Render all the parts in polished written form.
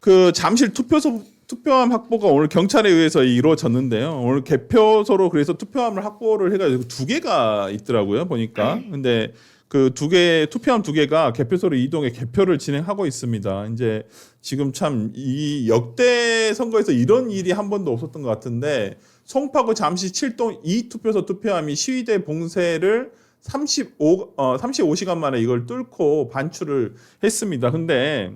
그 잠실 투표함 확보가 오늘 경찰에 의해서 이루어졌는데요. 오늘 개표소로 그래서 투표함을 확보를 해가지고 2개가 있더라고요. 보니까. 근데 그 2개 투표함 2개가 개표소로 이동해 개표를 진행하고 있습니다. 이제 지금 참 이 역대 선거에서 이런 일이 한 번도 없었던 것 같은데 송파구 잠시 7동 2투표소 투표함이 시위대 봉쇄를 35시간 만에 이걸 뚫고 반출을 했습니다. 근데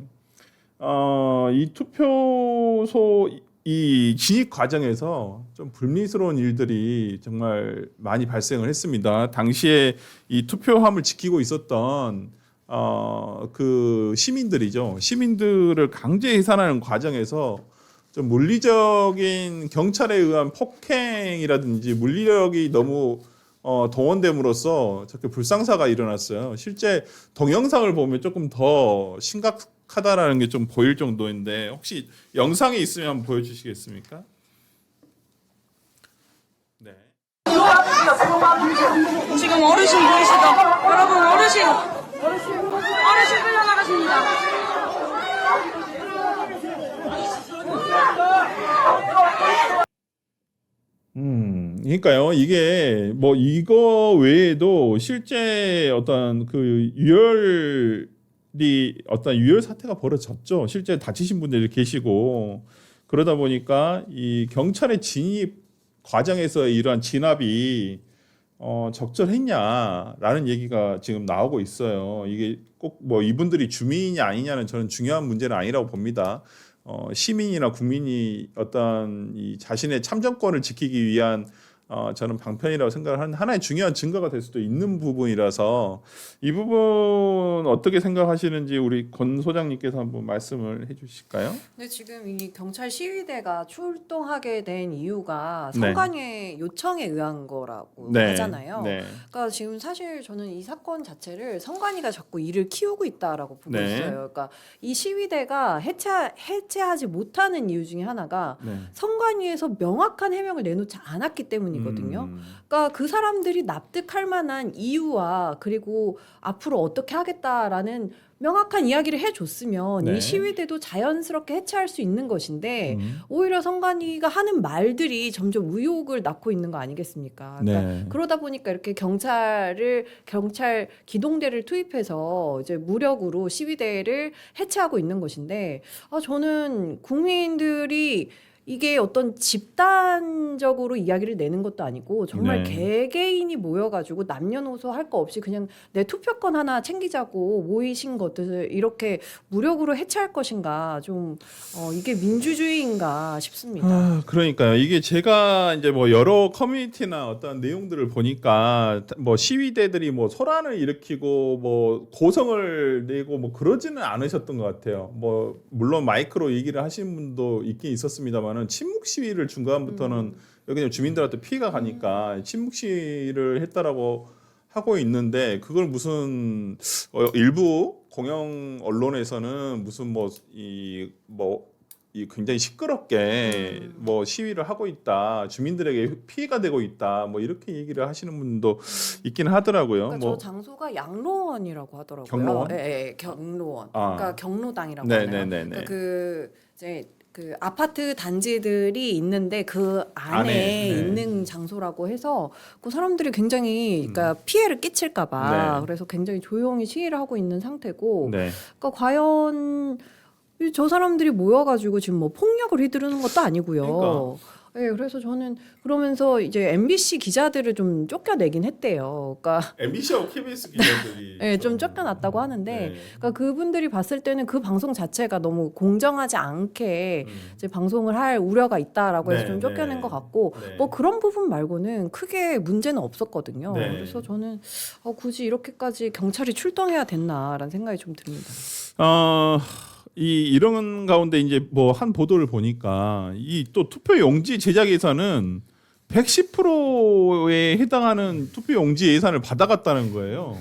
이 투표소 이 진입 과정에서 좀 불미스러운 일들이 정말 많이 발생을 했습니다. 당시에 이 투표함을 지키고 있었던 그 시민들이죠. 시민들을 강제 해산하는 과정에서 좀 물리적인 경찰에 의한 폭행이라든지 물리력이 너무 동원됨으로써 저렇게 불상사가 일어났어요. 실제 동영상을 보면 조금 더 심각하다라는 게 좀 보일 정도인데 혹시 영상이 있으면 한번 보여주시겠습니까? 네. 지금 어르신 보이시죠? 여러분 어르신 끌려나가십니다. 그러니까요. 이게 뭐 이거 외에도 실제 어떤 그 유혈 사태가 벌어졌죠. 실제 다치신 분들이 계시고 그러다 보니까 이 경찰의 진입 과정에서 이러한 진압이 적절했냐라는 얘기가 지금 나오고 있어요. 이게 꼭 뭐 이분들이 주민이 아니냐는 저는 중요한 문제는 아니라고 봅니다. 시민이나 국민이 어떤 이 자신의 참정권을 지키기 위한 저는 방편이라고 생각을 하는 하나의 중요한 증거가 될 수도 있는 부분이라서 이 부분 어떻게 생각하시는지 우리 권 소장님께서 한번 말씀을 해주실까요? 근데 지금 이 경찰 시위대가 출동하게 된 이유가 네. 선관위의 요청에 의한 거라고 네. 하잖아요. 네. 그러니까 지금 사실 저는 이 사건 자체를 선관위가 자꾸 이를 키우고 있다라고 보고 네. 있어요. 그러니까 이 시위대가 해체하지 못하는 이유 중에 하나가 네. 선관위에서 명확한 해명을 내놓지 않았기 때문이거든요. 그러니까 그 사람들이 납득할 만한 이유와 그리고 앞으로 어떻게 하겠다라는 명확한 이야기를 해줬으면 네. 이 시위대도 자연스럽게 해체할 수 있는 것인데 오히려 선관위가 하는 말들이 점점 의혹을 낳고 있는 거 아니겠습니까? 그러니까 네. 그러다 보니까 이렇게 경찰 기동대를 투입해서 이제 무력으로 시위대를 해체하고 있는 것인데 저는 국민들이 이게 어떤 집단적으로 이야기를 내는 것도 아니고 정말 네. 개개인이 모여가지고 남녀노소 할 거 없이 그냥 내 투표권 하나 챙기자고 모이신 것들을 이렇게 무력으로 해체할 것인가 좀 이게 민주주의인가 싶습니다. 그러니까요. 이게 제가 이제 뭐 여러 커뮤니티나 어떤 내용들을 보니까 뭐 시위대들이 뭐 소란을 일으키고 뭐 고성을 내고 뭐 그러지는 않으셨던 것 같아요. 뭐 물론 마이크로 얘기를 하시는 분도 있긴 있었습니다만은 침묵 시위를 중간부터는 여기 주민들한테 피해가 가니까 침묵 시위를 했다라고 하고 있는데 그걸 무슨 일부 공영 언론에서는 무슨 이 굉장히 시끄럽게 뭐 시위를 하고 있다, 주민들에게 피해가 되고 있다, 뭐 이렇게 얘기를 하시는 분도 있긴 하더라고요. 그러니까 뭐 저 장소가 양로원이라고 하더라고요. 경로원? 예, 경로원. 아. 그러니까 경로당이라고 네네네네. 하나요? 그러니까 그 이제 그 아파트 단지들이 있는데 그 안에 네. 있는 장소라고 해서 그 사람들이 굉장히 그러니까 피해를 끼칠까봐 네. 그래서 굉장히 조용히 시위를 하고 있는 상태고, 네. 그러니까 과연 저 사람들이 모여가지고 지금 뭐 폭력을 휘두르는 것도 아니고요. 그러니까. 네, 그래서 저는 그러면서 이제 MBC 기자들을 좀 쫓겨내긴 했대요. 그러니까 MBC하고 KBS 기자들이 네, 좀 쫓겨났다고 하는데, 네. 그러니까 그분들이 봤을 때는 그 방송 자체가 너무 공정하지 않게 이제 방송을 할 우려가 있다라고 해서 네, 좀 쫓겨낸 네. 것 같고, 네. 뭐 그런 부분 말고는 크게 문제는 없었거든요. 네. 그래서 저는 굳이 이렇게까지 경찰이 출동해야 됐나라는 생각이 좀 듭니다. 이런 가운데 이제 뭐 한 보도를 보니까 이 또 투표 용지 제작에서는 110%에 해당하는 투표 용지 예산을 받아갔다는 거예요.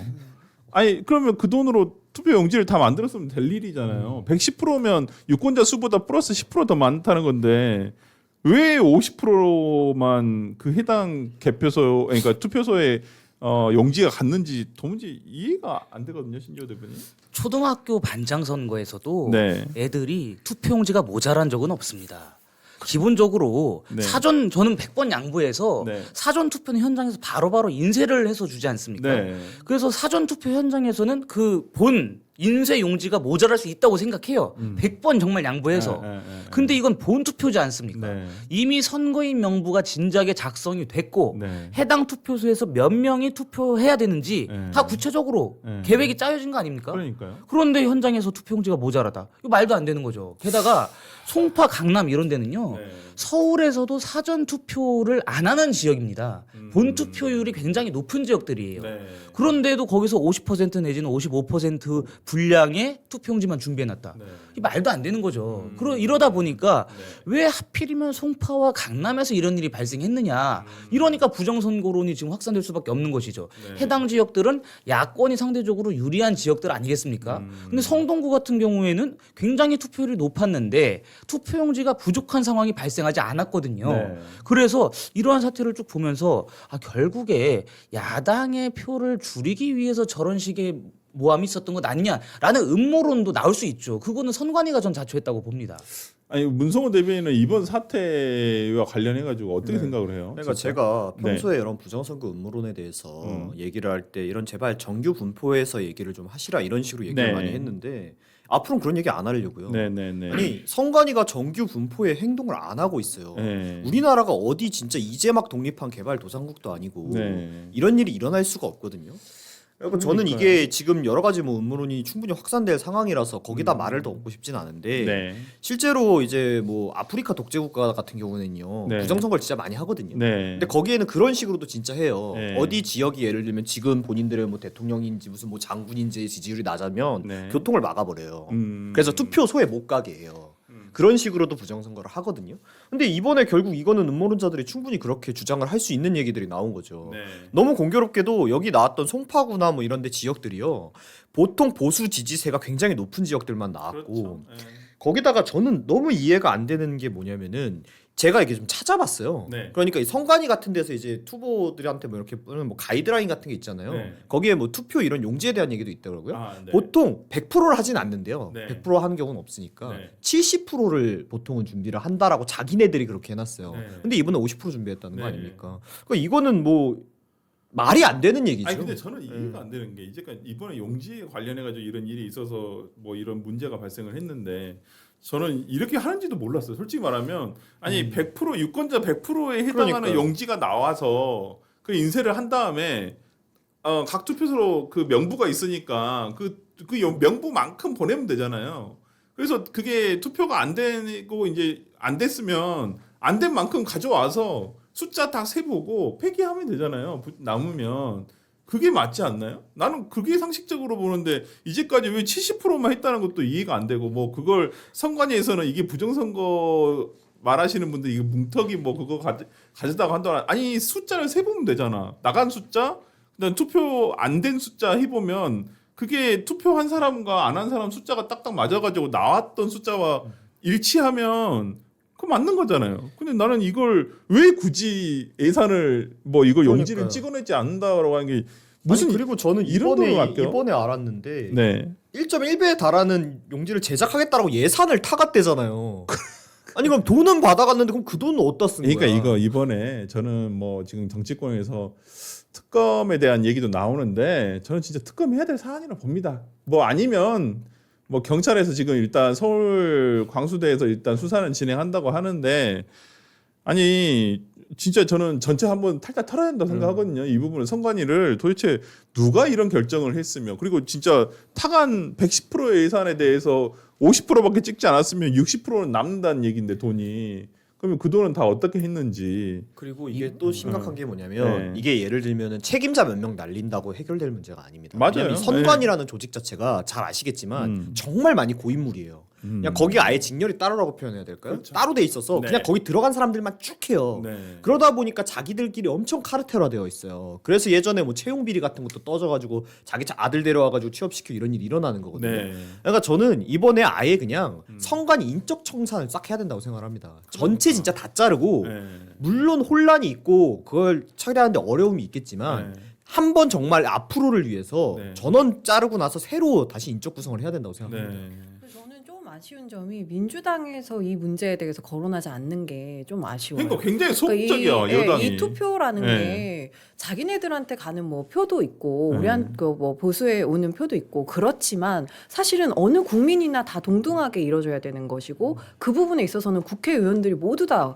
아니 그러면 그 돈으로 투표 용지를 다 만들었으면 될 일이잖아요. 110%면 유권자 수보다 플러스 10%더 많다는 건데 왜 50%만 그 해당 개표소 그러니까 투표소에 용지가 갔는지 도무지 이해가 안 되거든요, 신지호 대표님. 초등학교 반장 선거에서도 네. 애들이 투표용지가 모자란 적은 없습니다. 기본적으로 네. 사전 저는 100번 양보해서 네. 사전 투표는 현장에서 바로바로 인쇄를 해서 주지 않습니까? 네. 그래서 사전 투표 현장에서는 그 본 인쇄 용지가 모자랄 수 있다고 생각해요. 100번 정말 양보해서. 네. 근데 이건 본 투표지 않습니까? 네. 이미 선거인 명부가 진작에 작성이 됐고 네. 해당 투표소에서 몇 명이 투표해야 되는지 네. 다 구체적으로 네. 계획이 짜여진 거 아닙니까? 그러니까요. 그런데 현장에서 투표용지가 모자라다. 이거 말도 안 되는 거죠. 게다가 송파, 강남 이런 데는요. 네. 서울에서도 사전 투표를 안 하는 지역입니다. 본 투표율이 굉장히 높은 지역들이에요. 네. 그런데도 거기서 50% 내지는 55% 분량의 투표용지만 준비해놨다. 네. 이 말도 안 되는 거죠. 이러다 보니까 왜 하필이면 송파와 강남에서 이런 일이 발생했느냐. 이러니까 부정선거론이 지금 확산될 수밖에 없는 것이죠. 네. 해당 지역들은 야권이 상대적으로 유리한 지역들 아니겠습니까? 근데 성동구 같은 경우에는 굉장히 투표율이 높았는데 투표용지가 부족한 상황이 발생하지 않았거든요. 네. 그래서 이러한 사태를 쭉 보면서 결국에 야당의 표를 줄이기 위해서 저런 식의 모함이 있었던 것 아니냐라는 음모론도 나올 수 있죠. 그거는 선관위가 전 자초했다고 봅니다. 아니 문성호 대변인은 이번 사태와 관련해 가지고 어떻게 생각을 해요? 그러니까 진짜? 제가 네. 평소에 이런 부정선거 음모론에 대해서 얘기를 할 때 이런 제발 정규 분포에서 얘기를 좀 하시라 이런 식으로 얘기를 네. 많이 했는데 앞으로는 그런 얘기 안 하려고요. 네네네. 아니 선관위가 정규 분포의 행동을 안 하고 있어요. 네. 우리나라가 어디 진짜 이제 막 독립한 개발도상국도 아니고 네. 이런 일이 일어날 수가 없거든요. 그리고 저는 그러니까요. 이게 지금 여러 가지 뭐 음모론이 충분히 확산될 상황이라서 거기다 말을 더 얹고 싶진 않은데 네. 실제로 이제 뭐 아프리카 독재 국가 같은 경우는요 네. 부정선거를 진짜 많이 하거든요. 네. 근데 거기에는 그런 식으로도 진짜 해요. 네. 어디 지역이 예를 들면 지금 본인들의 뭐 대통령인지 무슨 뭐 장군인지의 지지율이 낮으면 네. 교통을 막아버려요. 음. 그래서 투표소에 못 가게 해요. 그런 식으로도 부정선거를 하거든요. 근데 이번에 결국 이거는 음모론자들이 충분히 그렇게 주장을 할 수 있는 얘기들이 나온 거죠. 네. 너무 공교롭게도 여기 나왔던 송파구나 뭐 이런 데 지역들이요. 보통 보수 지지세가 굉장히 높은 지역들만 나왔고 그렇죠. 네. 거기다가 저는 너무 이해가 안 되는 게 뭐냐면은 제가 이게 좀 찾아봤어요. 네. 그러니까 이 선관위 같은 데서 이제 투보들한테 뭐 이렇게 뭐 가이드라인 같은 게 있잖아요. 네. 거기에 뭐 투표 이런 용지에 대한 얘기도 있더라고요. 아, 네. 보통 100%를 하진 않는데요. 네. 100% 하는 경우는 없으니까 네. 70%를 보통은 준비를 한다라고 자기네들이 그렇게 해놨어요. 네. 근데 이번에 50% 준비했다는 거 네. 아닙니까? 그러니까 이거는 뭐 말이 안 되는 얘기죠. 아니 근데 저는 이해가 안 되는 게 이제까지 이번에 용지에 관련해 가지고 이런 일이 있어서 뭐 이런 문제가 발생을 했는데 저는 이렇게 하는지도 몰랐어요. 솔직히 말하면 아니 100% 유권자 100%에 해당하는 그러니까요. 용지가 나와서 그 인쇄를 한 다음에 각 투표소로 그 명부가 있으니까 그 명부만큼 보내면 되잖아요. 그래서 그게 투표가 안 되고 이제 안 됐으면 안 된 만큼 가져와서 숫자 다 세보고 폐기하면 되잖아요. 남으면 그게 맞지 않나요? 나는 그게 상식적으로 보는데 이제까지 왜 70%만 했다는 것도 이해가 안 되고 뭐 그걸 선관위에서는 이게 부정선거 말하시는 분들 이거 뭉터기 뭐 그거 가져다가 한다 아니 숫자를 세보면 되잖아. 나간 숫자 그다음 투표 안 된 숫자 해보면 그게 투표한 사람과 안 한 사람 숫자가 딱딱 맞아가지고 나왔던 숫자와 일치하면 그 맞는 거잖아요. 근데 나는 이걸 왜 굳이 예산을 뭐 이거 용지를 그러니까요. 찍어내지 않는다라고 하는 게 무슨 아니, 그리고 저는 이런 돈을 아껴? 이번에 알았는데 네. 1.1배에 달하는 용지를 제작하겠다라고 예산을 타갔대잖아요. 아니 그럼 돈은 받아갔는데 그럼 그 돈은 어디다 쓴 그러니까 거야? 이거 이번에 저는 뭐 지금 정치권에서 특검에 대한 얘기도 나오는데 저는 진짜 특검해야 될 사안이라 봅니다. 뭐 아니면 뭐 경찰에서 지금 일단 서울 광수대에서 일단 수사는 진행한다고 하는데 아니 진짜 저는 전체 한번 탈탈 털어야 된다고 생각하거든요. 이 부분은 선관위를 도대체 누가 이런 결정을 했으며 그리고 진짜 타간 110%의 예산에 대해서 50%밖에 찍지 않았으면 60%는 남는다는 얘기인데 돈이 그러면 그 돈은 다 어떻게 했는지 그리고 이게 또 심각한 게 뭐냐면 이게 예를 들면은 책임자 몇 명 날린다고 해결될 문제가 아닙니다. 맞아요. 왜냐면 이 선관이라는 조직 자체가 잘 아시겠지만 정말 많이 고인물이에요. 그냥 거기 아예 직렬이 따로라고 표현해야 될까요? 그렇죠. 따로 돼 있어서 네. 그냥 거기 들어간 사람들만 쭉 해요. 네. 그러다 보니까 자기들끼리 엄청 카르텔화되어 있어요. 그래서 예전에 뭐 채용 비리 같은 것도 떠져가지고 자기 아들 데려와가지고 취업시키고 이런 일이 일어나는 거거든요. 네. 그러니까 저는 이번에 아예 그냥 선관위 인적 청산을 싹 해야 된다고 생각을 합니다. 전체 진짜 다 자르고 네. 물론 혼란이 있고 그걸 처리하는데 어려움이 있겠지만 네. 한 번 정말 앞으로를 위해서 네. 전원 자르고 나서 새로 다시 인적 구성을 해야 된다고 생각합니다. 네. 그래서 저는 좀 아쉬운 점이 민주당에서 이 문제에 대해서 거론하지 않는 게 좀 아쉬워요. 그러니까 굉장히 그러니까 소극적이야 여당이. 이 투표라는 네. 게 자기네들한테 가는 뭐 표도 있고 네. 우리한테 뭐 보수에 오는 표도 있고 그렇지만 사실은 어느 국민이나 다 동등하게 이뤄져야 되는 것이고 그 부분에 있어서는 국회의원들이 모두 다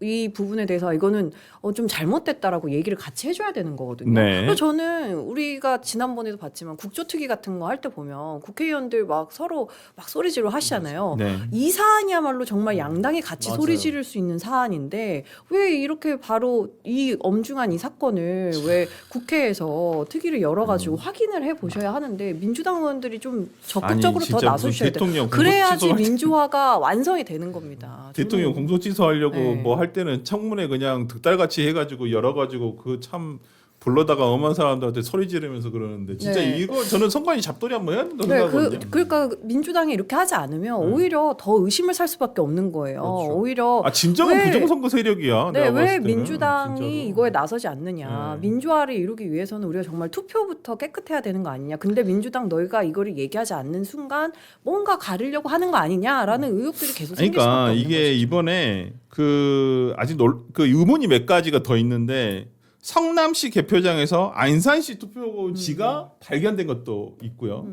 이 부분에 대해서 이거는 좀 잘못됐다라고 얘기를 같이 해줘야 되는 거거든요. 네. 그래서 저는 우리가 지난번에도 봤지만 국조특위 같은 거 할 때 보면 국회의원들 막 서로 막 소리지르 하시잖아요. 네. 이 사안이야말로 정말 양당이 같이 맞아요. 소리 지를 수 있는 사안인데 왜 이렇게 바로 이 엄중한 이 사건을 왜 국회에서 특위를 열어가지고 확인을 해 보셔야 하는데 민주당 의원들이 좀 적극적으로 아니, 더 진짜 나서셔야 무슨 돼요. 대통령 그래야지 공소취소 민주화가 완성이 되는 겁니다. 대통령 저는- 공소취소하려고 네. 뭐 할 때는 청문회 그냥 득달같이 해가지고 열어가지고 그 참 불러다가 엄한 사람들한테 소리 지르면서 그러는데 진짜 네. 이거 저는 선관위 잡돌이 한번 해야 된다고 네, 생각하거든요. 그러니까 민주당이 이렇게 하지 않으면 오히려 더 의심을 살 수밖에 없는 거예요. 그렇죠. 오히려 아 진정한 왜- 부정선거 세력이야. 네, 내가 왜 봤을 때는. 민주당이 진짜로. 이거에 나서지 않느냐. 네. 민주화를 이루기 위해서는 우리가 정말 투표부터 깨끗해야 되는 거 아니냐. 근데 민주당 너희가 이거를 얘기하지 않는 순간 뭔가 가리려고 하는 거 아니냐라는 의혹들이 계속 생길 수밖에 그러니까 없는 이게 거죠. 이번에 그 아직 그 의문이 몇 가지가 더 있는데 성남시 개표장에서 안산시 투표지가 발견된 것도 있고요.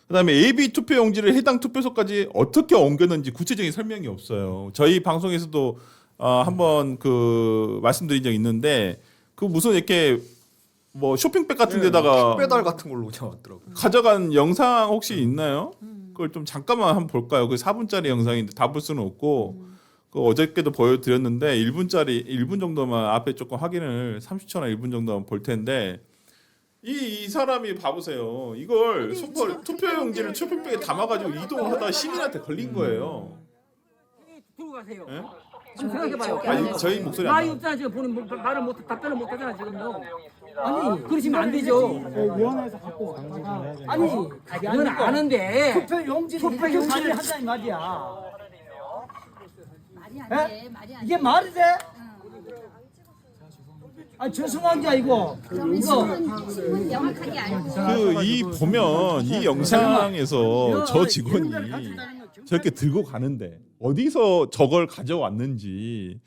그다음에 AB 투표용지를 해당 투표소까지 어떻게 옮겼는지 구체적인 설명이 없어요. 저희 방송에서도 한번 그 말씀드린 적 있는데 그 무슨 이렇게 뭐 쇼핑백 같은 데다가 배달 같은 걸로 그냥 왔더라고요. 가져간 영상 혹시 있나요? 그걸 좀 잠깐만 한번 볼까요? 그 4분짜리 영상인데 다 볼 수는 없고 그 어저께도 보여드렸는데 1분 정도만 앞에 조금 확인을 30초나 1분 정도만 볼 텐데 이 사람이 봐보세요. 이걸 투표용지를 쇼핑백에 담아가지고 이동하다 시민한테 걸린 거예요. 들고 가세요. 예? 생각해봐요. 아니 저희 목소리 안 말이 나와요. 없잖아 지금 보는 말을 못 답변을 못 하잖아 지금요. 아니 그러시면 안 되죠. 위원회에서 갖고 갔다가 아니 그건 아는데 투표 용지를 용지를 한다는 말이야. 말이 안 돼. 말이 안 이게 돼. 말이 돼? 아 죄송한 게 이거 신문 명확하게 알고. 그 이 보면 이 영상에서 저 직원이 저렇게 들고 가는데 어디서 저걸 가져왔는지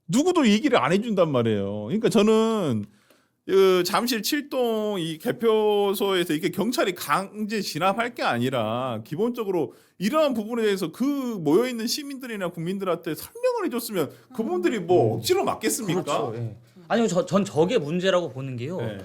누구도 얘기를 안 해준단 말이에요. 그러니까 저는 그 잠실 7동 이 개표소에서 이게 경찰이 강제 진압할 게 아니라 기본적으로 이러한 부분에 대해서 그 모여 있는 시민들이나 국민들한테 설명을 해줬으면 그분들이 뭐 억지로 맞겠습니까? 그렇죠. 예. 아니요, 전 저게 문제라고 보는 게요. 네.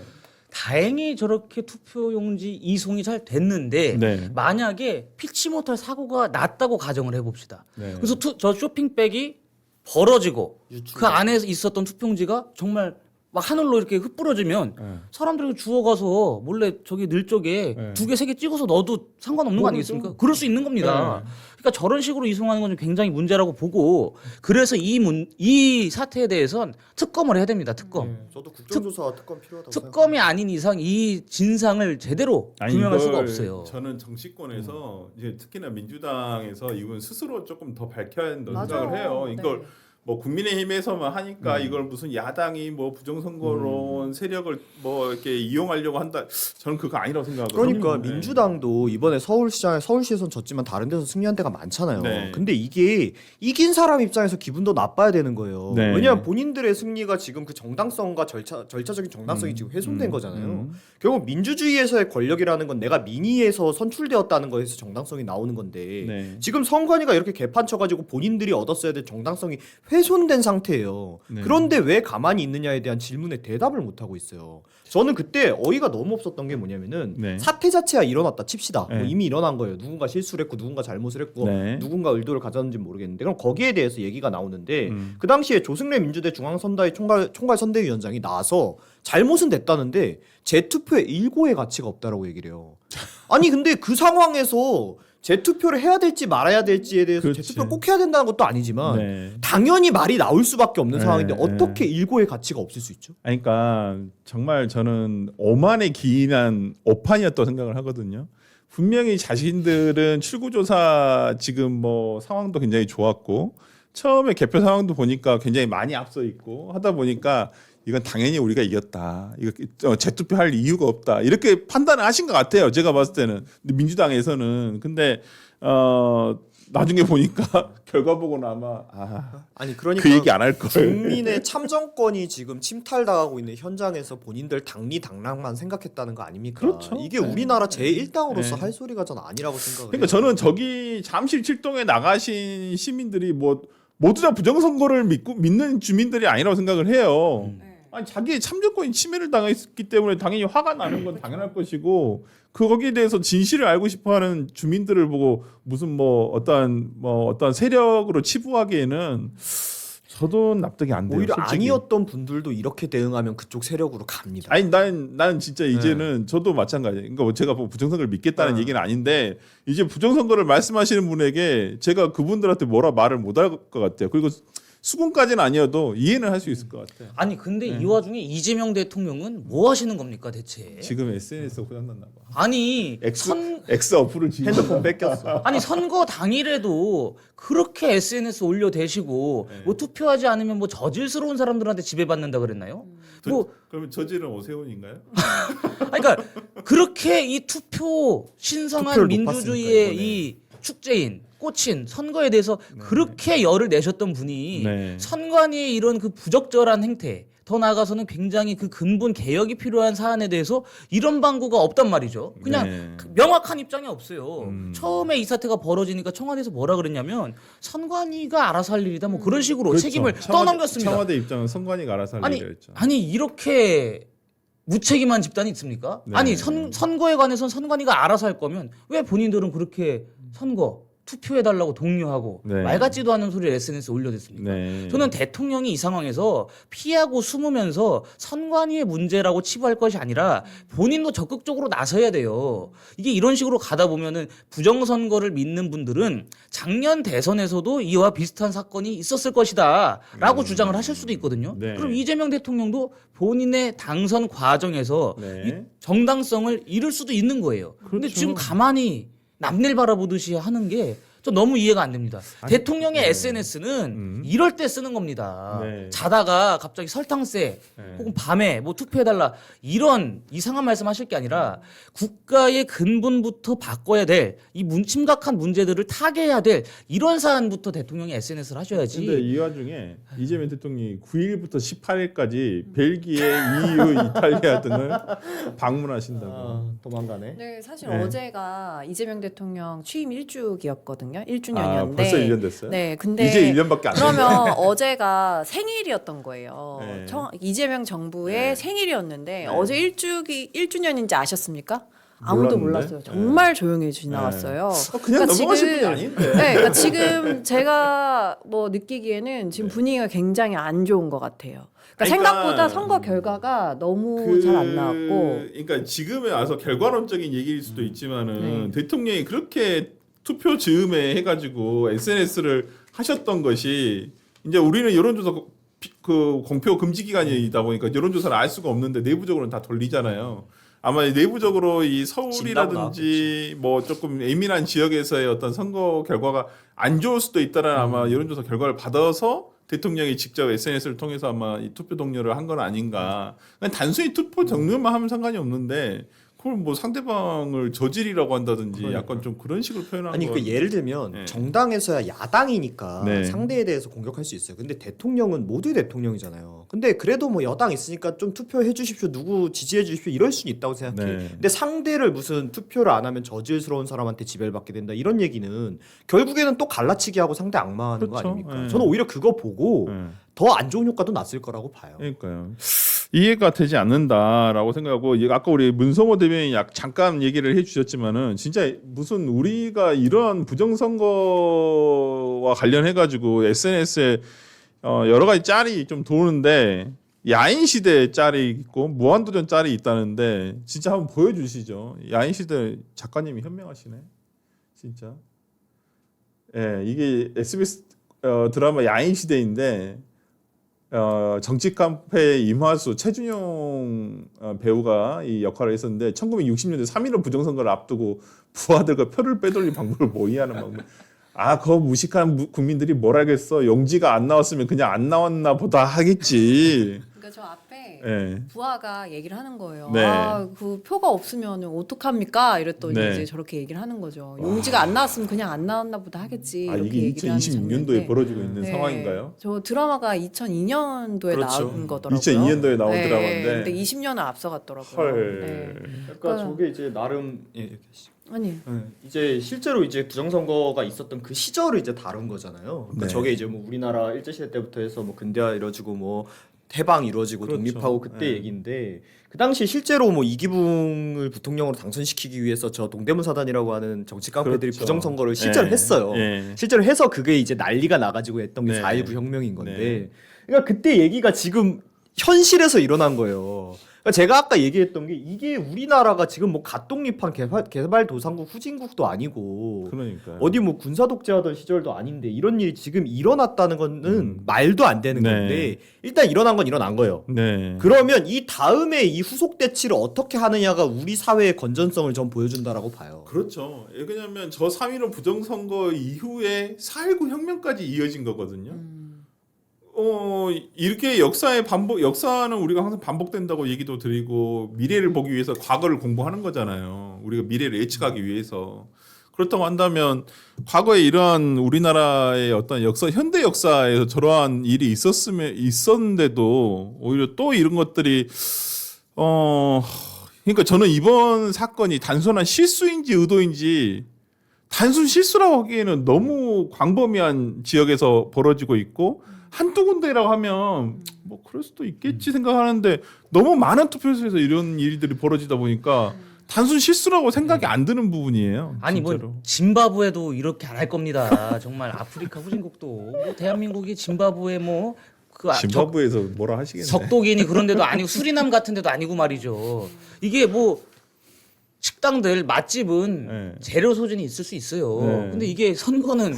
다행히 저렇게 투표용지 이송이 잘 됐는데 네. 만약에 피치 못할 사고가 났다고 가정을 해봅시다. 네. 그래서 저 쇼핑백이 벌어지고 그 안에 있었던 투표용지가 정말 막 하늘로 이렇게 흩뿌러지면 네. 사람들이 주워가서 몰래 저기 늘 쪽에 네. 2개, 3개 찍어서 넣어도 상관없는 거 아니겠습니까? 그럴 수 있는 겁니다. 그러니까 저런 식으로 이송하는 건 좀 굉장히 문제라고 보고 그래서 이 사태에 대해선 특검을 해야 됩니다. 특검. 저도 국정조사 특검 필요하다고 특검이 아닌 이상 이 진상을 제대로 아니, 규명할 수가 이걸 없어요. 저는 정치권에서 이제 특히나 민주당에서 이분 스스로 조금 더 밝혀야 한다고 맞아요. 생각을 해요. 이걸 네. 뭐 국민의힘에서만 하니까 이걸 무슨 야당이 뭐 부정선거론 세력을 뭐 이렇게 이용하려고 한다. 저는 그거 아니라고 생각하거든요. 그러니까 네. 민주당도 이번에 서울시에선 졌지만 다른 데서 승리한 데가 많잖아요. 네. 근데 이게 이긴 사람 입장에서 기분도 나빠야 되는 거예요. 네. 왜냐하면 본인들의 승리가 지금 그 정당성과 절차적인 정당성이 지금 훼손된 거잖아요. 결국 민주주의에서의 권력이라는 건 내가 민의에서 선출되었다는 거에서 정당성이 나오는 건데 네. 지금 선관위가 이렇게 개판 쳐가지고 본인들이 얻었어야 될 정당성이 훼손된 상태예요. 네. 그런데 왜 가만히 있느냐에 대한 질문에 대답을 못 하고 있어요. 저는 그때 어이가 너무 없었던 게 뭐냐면은 네. 사태 자체가 일어났다 칩시다. 네. 뭐 이미 일어난 거예요. 누군가 실수를 했고 누군가 잘못을 했고 네. 누군가 의도를 가졌는지 모르겠는데 그럼 거기에 대해서 얘기가 나오는데 음. 그 당시에 조승래 민주대 중앙선대위 총괄 선대위원장이 나와서 잘못은 됐다는데 재투표에 일고의 가치가 없다라고 얘기를 해요. 아니 근데 그 상황에서 재투표를 해야 될지 말아야 될지에 대해서 그렇지. 재투표를 꼭 해야 된다는 것도 아니지만 네. 당연히 말이 나올 수밖에 없는 네, 상황인데 네. 어떻게 일고의 가치가 없을 수 있죠? 아니, 그러니까 정말 저는 오만에 기인한 오판이었다고 생각을 하거든요. 분명히 자신들은 출구조사 지금 뭐 상황도 굉장히 좋았고 처음에 개표 상황도 보니까 굉장히 많이 앞서 있고 하다 보니까 이건 당연히 우리가 이겼다. 이거 재투표할 이유가 없다. 이렇게 판단을 하신 것 같아요. 제가 봤을 때는. 근데 민주당에서는 근데 나중에 보니까 결과 보고는 아마 아니 그러니까 그 얘기 안 할 걸. 국민의 참정권이 지금 침탈당하고 있는 현장에서 본인들 당리당락만 생각했다는 거 아닙니까? 그렇죠. 이게 우리나라 제1당으로서 네. 할 소리가 전 아니라고 생각을 그러니까 해요. 저는 저기 잠실 칠동에 나가신 시민들이 뭐 모두 다 부정선거를 믿는 주민들이 아니라고 생각을 해요. 아니 자기의 참정권이 침해를 당했기 때문에 당연히 화가 나는 건 당연할 것이고 거기에 대해서 진실을 알고 싶어하는 주민들을 보고 무슨 뭐 어떤 세력으로 치부하기에는 저도 납득이 안 돼요. 오히려 솔직히. 아니었던 분들도 이렇게 대응하면 그쪽 세력으로 갑니다. 아니 나는 진짜 이제는 저도 마찬가지예요. 그러니까 뭐 제가 뭐 부정선거를 믿겠다는 얘기는 아닌데 이제 부정선거를 말씀하시는 분에게 제가 그분들한테 뭐라 말을 못 할 것 같아요. 그리고 수긍까지는 아니어도 이해는 할 수 있을 것 같아요. 아니 근데 이 와중에 이재명 대통령은 뭐 하시는 겁니까 대체? 지금 SNS가 고장났나 봐. 아니 X 어플을 핸드폰 뺏겼어. 아니 선거 당일에도 그렇게 SNS 올려대시고 뭐 투표하지 않으면 뭐 저질스러운 사람들한테 지배받는다 그랬나요? 뭐 그러면 저지는 오세훈인가요? 그러니까 그렇게 이 투표 신성한 투표를 민주주의의 높았으니까, 이 축제인 꽃인 선거에 대해서 그렇게 열을 내셨던 분이 네. 선관위의 이런 그 부적절한 행태 더 나아가서는 굉장히 그 근본 개혁이 필요한 사안에 대해서 이런 방구가 없단 말이죠. 그냥 네. 명확한 입장이 없어요. 처음에 이 사태가 벌어지니까 청와대에서 뭐라 그랬냐면 선관위가 알아서 할 일이다 뭐 그런 식으로 그렇죠. 책임을 떠넘겼습니다. 청와대 입장은 선관위가 알아서 할 일이라 했죠. 아니 이렇게 무책임한 집단이 있습니까? 네. 아니 선거에 관해서는 선관위가 알아서 할 거면 왜 본인들은 그렇게 선거 투표해달라고 독려하고 네. 말 같지도 않은 소리를 SNS에 올려댔습니까? 네. 저는 대통령이 이 상황에서 피하고 숨으면서 선관위의 문제라고 치부할 것이 아니라 본인도 적극적으로 나서야 돼요. 이게 이런 식으로 가다 보면은 부정선거를 믿는 분들은 작년 대선에서도 이와 비슷한 사건이 있었을 것이다라고 주장을 하실 수도 있거든요. 네. 그럼 이재명 대통령도 본인의 당선 과정에서 네. 이 정당성을 잃을 수도 있는 거예요. 근데 그렇죠. 지금 가만히 남일 바라보듯이 하는 게 저 너무 이해가 안 됩니다. 대통령의 SNS는 이럴 때 쓰는 겁니다. 네. 자다가 갑자기 설탕세 혹은 밤에 뭐 투표해달라 이런 이상한 말씀하실 게 아니라 국가의 근본부터 바꿔야 될 이 심각한 문제들을 타개해야 될 이런 사안부터 대통령이 SNS를 하셔야지. 근데 이 와중에 이재명 대통령이 9일부터 18일까지 벨기에, EU, 이탈리아 등을 방문하신다고. 도망가네. 네, 사실 네. 어제가 이재명 대통령 취임 1주기였거든요. 1주년이었는데. 벌써 1년 됐어요? 네, 근데 이제 1년밖에 안 됐어요. 그러면 어제가 생일이었던 거예요. 네. 이재명 정부의 네. 생일이었는데 어제 1주년인지 아셨습니까? 몰랐는데? 아무도 몰랐어요. 네. 정말 조용히 지나갔어요. 그냥 그러니까 넘어가실 지금- 분이 아닌데. 네, 그러니까 지금 제가 뭐 느끼기에는 지금 분위기가 굉장히 안 좋은 것 같아요. 그러니까 그러니까 생각보다 선거 결과가 너무 잘 안 나왔고. 그러니까 지금에 와서 결과론적인 얘기일 수도 있지만은 네. 대통령이 그렇게 투표 즈음에 해가지고 SNS를 하셨던 것이 이제 우리는 여론조사 그 공표 금지 기간이다 보니까 여론조사를 알 수가 없는데 내부적으로는 다 돌리잖아요. 아마 내부적으로 이 서울이라든지 뭐 조금 예민한 지역에서의 어떤 선거 결과가 안 좋을 수도 있다라는 아마 여론조사 결과를 받아서 대통령이 직접 SNS를 통해서 아마 이 투표 동료를 한 건 아닌가. 그냥 단순히 투표 동료만 하면 상관이 없는데 그걸 뭐 상대방을 저질이라고 한다든지 약간 좀 그런 식으로 표현하는 아니 거. 그 예를 들면 네. 정당에서야 야당이니까 네. 상대에 대해서 공격할 수 있어요. 근데 대통령은 모두 대통령이잖아요. 근데 그래도 뭐 여당 있으니까 좀 투표해 주십시오. 누구 지지해 주십시오. 이럴 수는 있다고 생각해. 네. 근데 상대를 무슨 투표를 안 하면 저질스러운 사람한테 지배를 받게 된다. 이런 얘기는 결국에는 또 갈라치기 하고 상대 악마하는 거 그렇죠. 아닙니까? 네. 저는 오히려 그거 보고 네. 더 안 좋은 효과도 났을 거라고 봐요. 그러니까요. 이해가 되지 않는다라고 생각하고 아까 우리 문성호 대변인이 잠깐 얘기를 해주셨지만은 진짜 무슨 우리가 이런 부정선거와 관련해 가지고 SNS에 여러 가지 짤이 좀 도는데 야인 시대 짤이 있고 무한도전 짤이 있다는데 진짜 한번 보여주시죠. 야인 시대 작가님이 현명하시네, 진짜. 예, 이게 SBS 드라마 야인 시대인데. 정치 깡패 임화수 최준용 배우가 이 역할을 했었는데 1960년대 3.15 부정선거를 앞두고 부하들과 표를 빼돌릴 방법을 모의하는 방법. 그 무식한 국민들이 뭘 알겠어. 용지가 안 나왔으면 그냥 안 나왔나 보다 하겠지. 그러니까 저 앞에 예. 부하가 얘기를 하는 거예요. 네. 그 표가 없으면 어떡합니까? 이랬더니 네. 이제 저렇게 얘기를 하는 거죠. 용지가 안 나왔으면 그냥 안 나왔나 보다 하겠지. 이렇게 이게 얘기를 하는 2026년도에 장면인데. 벌어지고 있는 네. 상황인가요? 저 드라마가 2002년도에 그렇죠. 나온 거더라고요. 2002년도에 나온 네, 드라마인데. 근데 20년을 앞서갔더라고요. 헐. 네. 그러니까 저게 이제 나름 아니. 이제 실제로 이제 부정선거가 있었던 그 시절을 이제 다룬 거잖아요. 그러니까 네. 저게 이제 뭐 우리나라 일제시대 때부터 해서 뭐 근대화 이루어지고 뭐 해방 이루어지고 그렇죠. 독립하고 그때 네. 얘기인데 그 당시 실제로 뭐 이기붕을 부통령으로 당선시키기 위해서 저 동대문 사단이라고 하는 정치 깡패들이 그렇죠. 부정선거를 실제로 예. 했어요. 예. 실제로 해서 그게 이제 난리가 나가지고 했던 게 네. 4.19 혁명인 건데 네. 그러니까 그때 얘기가 지금 현실에서 일어난 거예요. 그러니까 제가 아까 얘기했던 게 이게 우리나라가 지금 뭐 갓독립한 개발도상국 후진국도 아니고 그러니까요. 어디 뭐 군사 독재하던 시절도 아닌데 이런 일이 지금 일어났다는 거는 말도 안 되는 네. 건데 일단 일어난 건 일어난 거예요. 네. 그러면 이 다음에 이 후속 대치를 어떻게 하느냐가 우리 사회의 건전성을 좀 보여준다라고 봐요. 그렇죠. 왜냐하면 저 3.15 부정선거 이후에 4.19 혁명까지 이어진 거거든요. 이렇게 역사는 우리가 항상 반복된다고 얘기도 드리고 미래를 보기 위해서 과거를 공부하는 거잖아요. 우리가 미래를 예측하기 위해서. 그렇다고 한다면 과거에 이러한 우리나라의 어떤 현대 역사에서 저러한 일이 있었는데도 오히려 또 이런 것들이 그러니까 저는 이번 사건이 단순한 실수인지 의도인지 단순 실수라고 하기에는 너무 광범위한 지역에서 벌어지고 있고 한두 군데라고 하면 뭐 그럴 수도 있겠지 생각하는데 너무 많은 투표소에서 이런 일들이 벌어지다 보니까 단순 실수라고 생각이 안 드는 부분이에요. 아니 진짜로. 뭐 짐바브웨도 이렇게 안 할 겁니다. 정말 아프리카 후진국도 뭐 대한민국이 짐바브웨 짐바브에서 뭐라 하시겠네. 석독이니 그런 데도 아니고 수리남 같은 데도 아니고 말이죠. 이게 뭐 식당들 맛집은 네. 재료 소진이 있을 수 있어요. 네. 근데 이게 선거는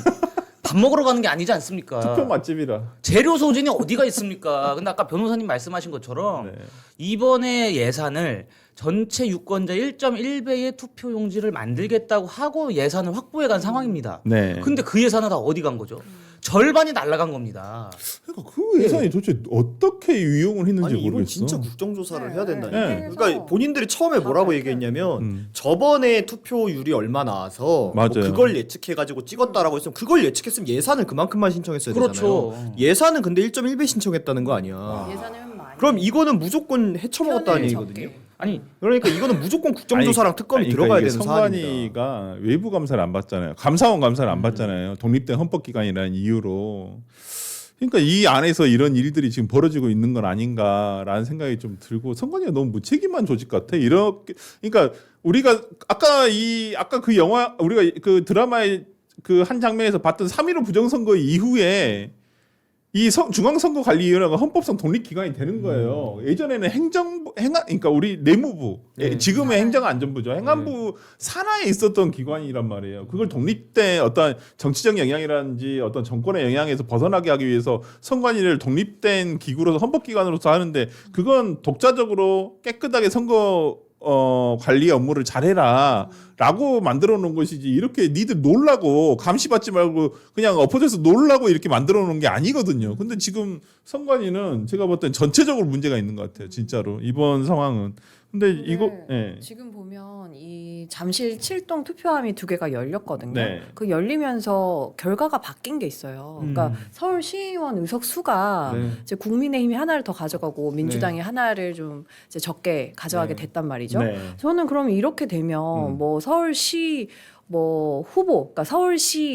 밥 먹으러 가는 게 아니지 않습니까? 투표 맛집이라. 재료 소진이 어디가 있습니까? 근데 아까 변호사님 말씀하신 것처럼 네. 이번에 예산을 전체 유권자 1.1배의 투표 용지를 만들겠다고 하고 예산을 확보해 간 상황입니다. 네. 근데 그 예산은 다 어디 간 거죠? 절반이 날아간 겁니다. 그러니까 그 예산이 도대체 어떻게 유용을 했는지 아니 이건 모르겠어. 진짜 국정조사를 해야 된다니까. 네. 그러니까 본인들이 처음에 뭐라고 얘기했냐면 저번에 투표율이 얼마 나와서 뭐 맞아요. 그걸 예측해가지고 찍었다라고 했으면 그걸 예측했으면 예산을 그만큼만 신청했어야 그렇죠. 되잖아요. 예산은 근데 1.1배 신청했다는 거 아니야. 예산은 많이. 그럼 이거는 무조건 헤쳐먹었다는 편을 얘기거든요. 적게. 아니 그러니까 이거는 무조건 국정조사랑 특검이 그러니까 들어가야 이게 되는 사안입니다. 선관위가 외부 감사를 안 받잖아요. 감사원 감사를 안 받잖아요. 독립된 헌법기관이라는 이유로. 그러니까 이 안에서 이런 일들이 지금 벌어지고 있는 건 아닌가라는 생각이 좀 들고 선관위가 너무 무책임한 조직 같아. 이렇게 그러니까 우리가 아까 그 영화 우리가 그 드라마의 그 한 장면에서 봤던 3.15 부정선거 이후에 이 중앙선거관리위원회가 헌법상 독립기관이 되는 거예요. 예전에는 그러니까 우리 내무부, 지금의 행정안전부죠. 행안부 산하에 있었던 기관이란 말이에요. 그걸 독립된 어떤 정치적 영향이라든지 어떤 정권의 영향에서 벗어나게 하기 위해서 선관위를 독립된 기구로서 헌법기관으로서 하는데 그건 독자적으로 깨끗하게 선거 관리 업무를 잘해라 라고 만들어 놓은 것이지 이렇게 니들 놀라고 감시받지 말고 그냥 엎어져서 놀라고 이렇게 만들어 놓은 게 아니거든요. 근데 지금 선관위는 제가 볼 땐 전체적으로 문제가 있는 것 같아요. 진짜로 이번 상황은. 근데 이거 지금 보면 이 잠실 7동 투표함이 2개가 열렸거든요. 네. 그 열리면서 결과가 바뀐 게 있어요. 그러니까 서울시의원 의석수가 네. 이제 국민의힘이 하나를 더 가져가고 민주당이 하나를 좀 이제 적게 가져가게 됐단 말이죠. 네. 저는 그럼 이렇게 되면 뭐 서울시 뭐 후보, 그러니까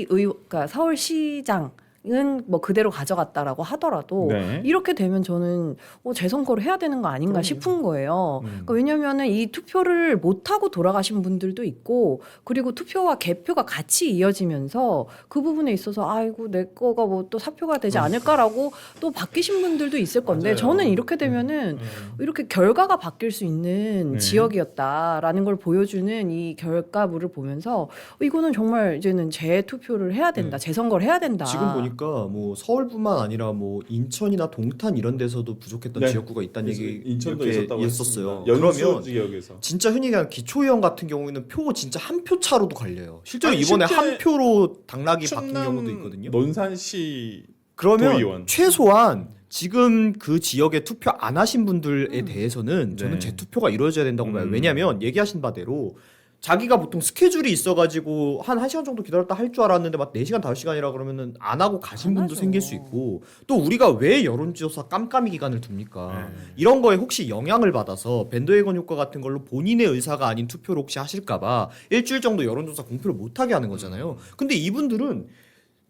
그러니까 서울시장 은 뭐 그대로 가져갔다라고 하더라도 네. 이렇게 되면 저는 재선거를 해야 되는 거 아닌가 싶은 거예요. 그러니까 왜냐면은 이 투표를 못 하고 돌아가신 분들도 있고 그리고 투표와 개표가 같이 이어지면서 그 부분에 있어서 아이고 내 거가 뭐 또 사표가 되지 않을까라고 또 바뀌신 분들도 있을 건데 맞아요. 저는 이렇게 되면은 이렇게 결과가 바뀔 수 있는 지역이었다라는 걸 보여주는 이 결과물을 보면서 이거는 정말 이제는 재투표를 해야 된다, 재선거를 해야 된다. 지금 보니까 보니까 뭐 서울뿐만 아니라 뭐 인천이나 동탄 이런 데서도 부족했던 네. 지역구가 있다는 얘기 인천도 이렇게 있었다고 했었어요. 했습니다. 연수 그러면 지역에서. 진짜 흔히 얘기하는 기초의원 같은 경우에는 표 진짜 한 표 차로도 갈려요. 실제로 아니, 이번에 실제 한 표로 당락이 바뀐 충남 경우도 있거든요. 논산시 그러면 도의원. 최소한 지금 그 지역에 투표 안 하신 분들에 대해서는 저는 네. 재투표가 이루어져야 된다고 봐요. 음. 왜냐하면 얘기하신 바대로 자기가 보통 스케줄이 있어가지고 한 1시간 정도 기다렸다 할 줄 알았는데 막 4시간, 5시간이라 그러면은 안 하고 가신 안 분도 하죠. 생길 수 있고 또 우리가 왜 여론조사 깜깜이 기간을 둡니까? 네. 이런 거에 혹시 영향을 받아서 밴드웨건 효과 같은 걸로 본인의 의사가 아닌 투표를 혹시 하실까봐 일주일 정도 여론조사 공표를 못하게 하는 거잖아요. 근데 이분들은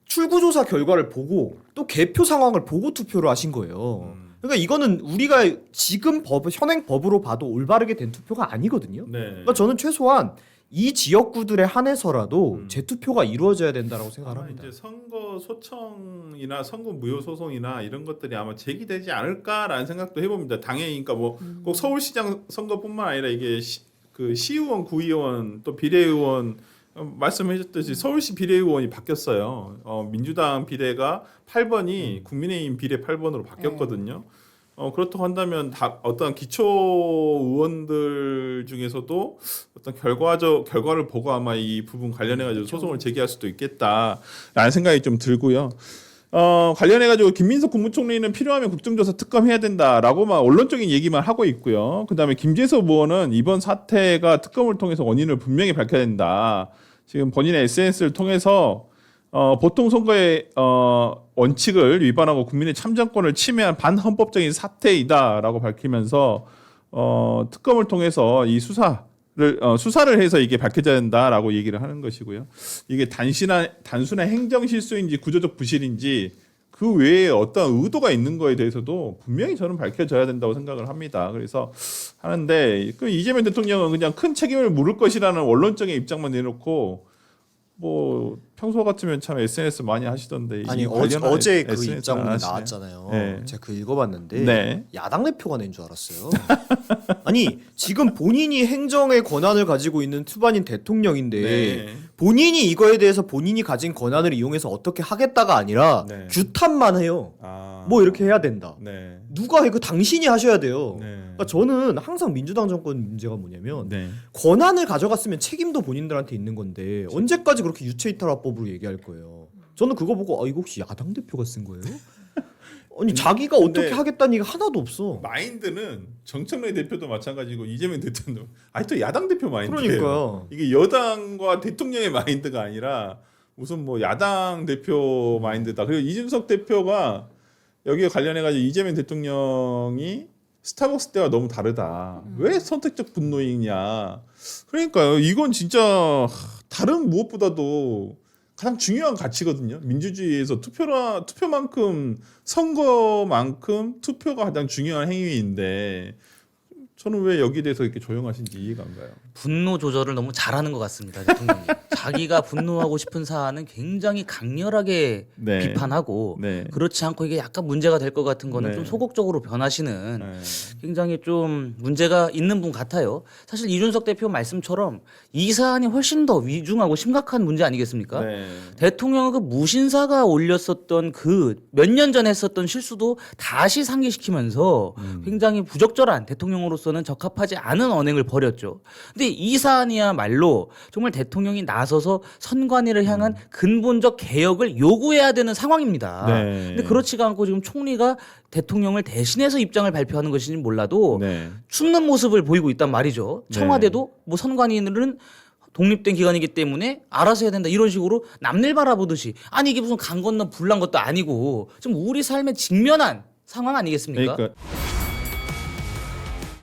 출구조사 결과를 보고 또 개표 상황을 보고 투표를 하신 거예요. 그러니까 이거는 우리가 지금 현행 법으로 봐도 올바르게 된 투표가 아니거든요. 네. 그러니까 저는 최소한 이 지역구들에 한해서라도 재투표가 이루어져야 된다라고 아마 생각합니다. 이제 선거 소청이나 선거 무효 소송이나 이런 것들이 아마 제기되지 않을까라는 생각도 해봅니다. 당연히 그러니까 뭐 꼭 서울시장 선거뿐만 아니라 이게 그 시의원, 구의원 또 비례의원 말씀하셨듯이 서울시 비례의원이 바뀌었어요. 민주당 비례가 8번이 국민의힘 비례 8번으로 바뀌었거든요. 그렇다고 한다면 어떤 기초 의원들 중에서도 어떤 결과를 보고 아마 이 부분 관련해 가지고 소송을 제기할 수도 있겠다라는 생각이 좀 들고요. 관련해 가지고 김민석 국무총리는 필요하면 국정조사 특검해야 된다라고 막 언론적인 얘기만 하고 있고요. 그다음에 김재섭 의원은 이번 사태가 특검을 통해서 원인을 분명히 밝혀야 된다. 지금 본인의 SNS를 통해서 보통 선거의 원칙을 위반하고 국민의 참정권을 침해한 반헌법적인 사태이다라고 밝히면서 특검을 통해서 이 수사를 해서 이게 밝혀져야 된다라고 얘기를 하는 것이고요. 이게 단순한 행정 실수인지 구조적 부실인지 그 외에 어떤 의도가 있는 거에 대해서도 분명히 저는 밝혀져야 된다고 생각을 합니다. 그래서 하는데 그 이재명 대통령은 그냥 큰 책임을 물을 것이라는 원론적인 입장만 내놓고 뭐 평소 같으면 참 SNS 많이 하시던데 아니 이 관련한 어제 그 SNS 입장문이 안 하시네요. 나왔잖아요. 네. 제가 그 읽어봤는데 네. 야당 대표가 낸 줄 알았어요. 아니 지금 본인이 행정의 권한을 가지고 있는 투반인 대통령인데 네. 본인이 이거에 대해서 본인이 가진 권한을 이용해서 어떻게 하겠다가 아니라 네. 규탄만 해요. 아. 뭐 이렇게 해야 된다. 네. 누가 해? 그 당신이 하셔야 돼요. 네. 그러니까 저는 항상 민주당 정권 문제가 뭐냐면 네. 권한을 가져갔으면 책임도 본인들한테 있는 건데 언제까지 그렇게 유체이탈화법으로 얘기할 거예요. 저는 그거 보고 이거 혹시 야당 대표가 쓴 거예요? 아니 자기가 근데 어떻게 하겠다는 얘기가 하나도 없어. 마인드는 정청래 대표도 마찬가지고 이재명 대통령 아니 또 야당 대표 마인드예요. 그러니까요. 이게 여당과 대통령의 마인드가 아니라 무슨 뭐 야당 대표 마인드다. 그리고 이준석 대표가 여기에 관련해 가지고 이재명 대통령이 스타벅스 때와 너무 다르다. 왜 선택적 분노이냐. 그러니까요. 이건 진짜 다른 무엇보다도 가장 중요한 가치거든요. 민주주의에서 투표만큼 선거만큼 투표가 가장 중요한 행위인데 저는 왜 여기에 대해서 이렇게 조용하신지 이해가 안 가요. 분노 조절을 너무 잘하는 것 같습니다, 대통령이. 자기가 분노하고 싶은 사안은 굉장히 강렬하게 네. 비판하고 네. 그렇지 않고 이게 약간 문제가 될 것 같은 거는 네. 좀 소극적으로 변하시는 네. 굉장히 좀 문제가 있는 분 같아요. 사실 이준석 대표 말씀처럼 이 사안이 훨씬 더 위중하고 심각한 문제 아니겠습니까? 네. 대통령은 그 무신사가 올렸었던 그 몇 년 전에 했었던 실수도 다시 상기시키면서 굉장히 부적절한 대통령으로서는 적합하지 않은 언행을 벌였죠. 근데 이 사안이야말로 정말 대통령이 나서서 선관위를 향한 근본적 개혁을 요구해야 되는 상황입니다. 네. 근데 그렇지가 않고 지금 총리가 대통령을 대신해서 입장을 발표하는 것인지 몰라도 네. 숨는 모습을 보이고 있단 말이죠. 청와대도 뭐 선관위는 독립된 기관이기 때문에 알아서 해야 된다 이런 식으로 남일 바라보듯이 아니 이게 무슨 강 건너 불난 것도 아니고 좀 우리 삶에 직면한 상황 아니겠습니까? 그러니까